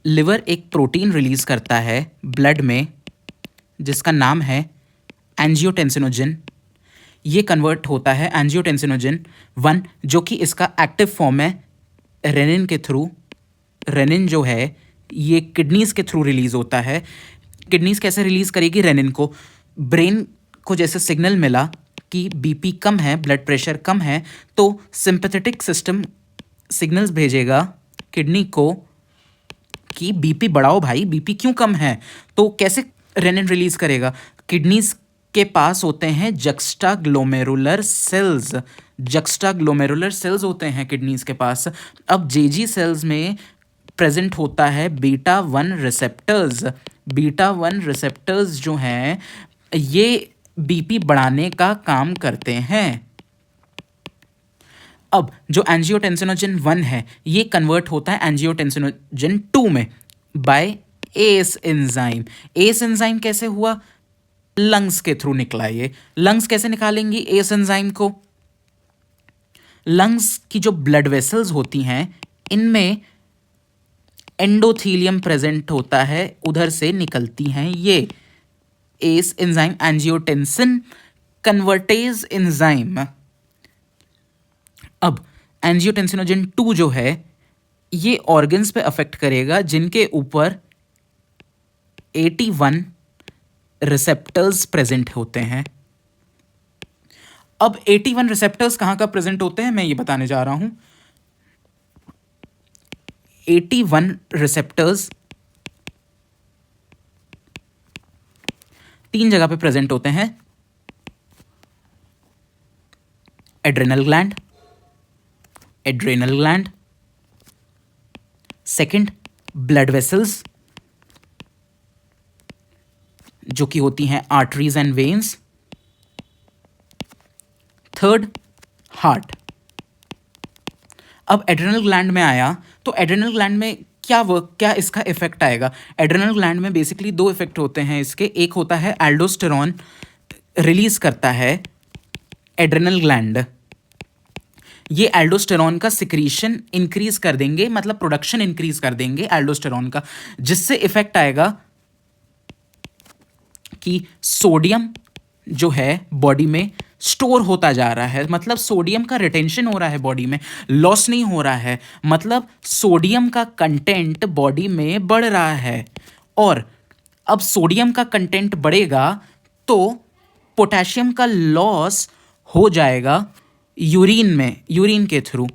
Liver एक protein release करता है ब्लड में जिसका नाम है एंजियोटेंसिनोजन। ये कन्वर्ट होता है एंजियोटेंसिनोजन 1 जो कि इसका एक्टिव फॉर्म है रेनिन के थ्रू। रेनिन जो है ये किडनीज़ के थ्रू रिलीज़ होता है। किडनीज़ कैसे रिलीज़ करेगी रेनिन को? ब्रेन को जैसे सिग्नल मिला कि बीपी कम है, ब्लड प्रेशर कम है, तो सिंपैथेटिक सिस्टम सिग्नल्स भेजेगा किडनी को कि बीपी बढ़ाओ भाई, बीपी क्यों कम है। तो कैसे रेनिन रिलीज़ करेगा? किडनीज़ के पास होते हैं जक्स्टाग्लोमेरुलर सेल्स। जक्स्टाग्लोमेरुलर सेल्स होते हैं किडनीज़ के पास। अब जेजी सेल्स में प्रेजेंट होता है बीटा 1 रिसेप्टर्स। बीटा 1 रिसेप्टर्स जो हैं ये बीपी बढ़ाने का काम करते हैं। अब जो एंजियोटेंसिनोजन 1 है ये कन्वर्ट होता है एंजियोटेंसिनोजन 2 में by ACE enzyme. ACE enzyme कैसे हुआ? लंग्स के थ्रू निकला। ये लंग्स कैसे निकालेंगी एस एंजाइम को? लंग्स की जो ब्लड वेसल्स होती हैं इनमें एंडोथीलियम प्रेजेंट होता है, उधर से निकलती हैं ये ACE enzyme, angiotensin convertase enzyme. अब एंजियोटेंसिनोजन 2 जो है ये ऑर्गन्स पे अफेक्ट करेगा जिनके ऊपर 81 रिसेप्टर्स प्रेजेंट होते हैं। अब 81 रिसेप्टर्स कहाँ का प्रेजेंट होते हैं मैं ये बताने जा रहा हूं। 81 रिसेप्टर्स 3 जगह पे प्रेजेंट होते हैं। Adrenal gland, adrenal gland, second blood vessels जो कि होती हैं arteries and veins, third heart. अब एड्रेनल ग्लैंड में आया तो एड्रेनल ग्लैंड में क्या इसका इफेक्ट आएगा? एड्रेनल ग्लैंड में बेसिकली 2 इफेक्ट होते हैं इसके। एक होता है एल्डोस्टेरॉन रिलीज करता है एड्रेनल ग्लैंड। ये एल्डोस्टेरॉन का सिक्रीशन इंक्रीज कर देंगे, मतलब प्रोडक्शन इंक्रीज कर देंगे एल्डोस्टेरॉन का, जिससे इफेक्ट आएगा कि सोडियम जो है बॉडी में स्टोर होता जा रहा है, मतलब सोडियम का रिटेंशन हो रहा है बॉडी में, लॉस नहीं हो रहा है, मतलब सोडियम का कंटेंट बॉडी में बढ़ रहा है। और अब सोडियम का कंटेंट बढ़ेगा तो पोटेशियम का लॉस हो जाएगा यूरिन में, यूरिन के थ्रू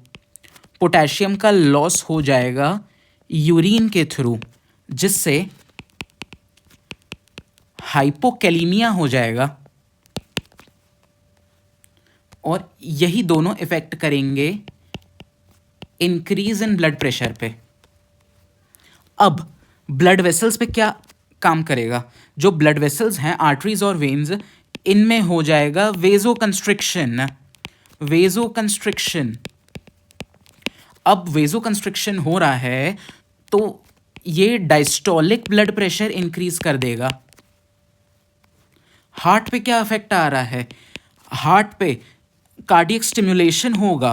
पोटेशियम का लॉस हो जाएगा यूरिन के थ्रू, जिससे हाइपोकैलीमिया हो जाएगा। और यही दोनों इफेक्ट करेंगे इंक्रीज इन ब्लड प्रेशर पे। अब ब्लड वेसल्स पे क्या काम करेगा? जो ब्लड वेसल्स हैं आर्टरीज और वेन्स, इनमें हो जाएगा वेजो कंस्ट्रिक्शन। वेजो कंस्ट्रिक्शन, अब वेजो कंस्ट्रिक्शन हो रहा है तो ये डायस्टोलिक ब्लड प्रेशर इंक्रीज कर देगा। हार्ट पे क्या इफेक्ट आ रहा है? हार्ट पे कार्डियक स्टिमुलेशन होगा।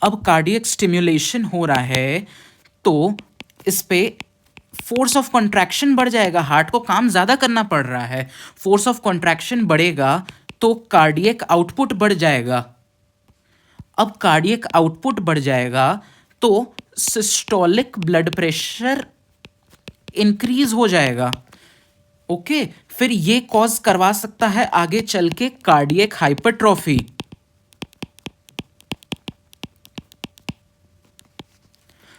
अब कार्डियक स्टिमुलेशन हो रहा है तो इस पे फोर्स ऑफ कॉन्ट्रैक्शन बढ़ जाएगा, हार्ट को काम ज़्यादा करना पड़ रहा है। फोर्स ऑफ कॉन्ट्रैक्शन बढ़ेगा तो कार्डियक आउटपुट बढ़ जाएगा। अब कार्डियक आउटपुट बढ़ जाएगा तो सिस्टोलिक ब्लड प्रेशर इंक्रीज हो जाएगा। ओके, फिर ये कॉज करवा सकता है आगे चल के cardiac hypertrophy.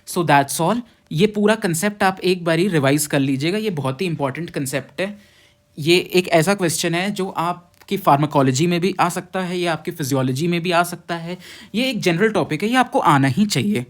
So that's all. ये पूरा कंसेप्ट आप एक बारी रिवाइज कर लीजिएगा, ये बहुत ही इंपॉर्टेंट कंसेप्ट है। ये एक ऐसा क्वेश्चन है जो आपकी फार्माकोलॉजी में भी आ सकता है या आपकी फिजियोलॉजी में भी आ सकता है। ये एक जनरल टॉपिक है, ये आपको आना ही चाहिए।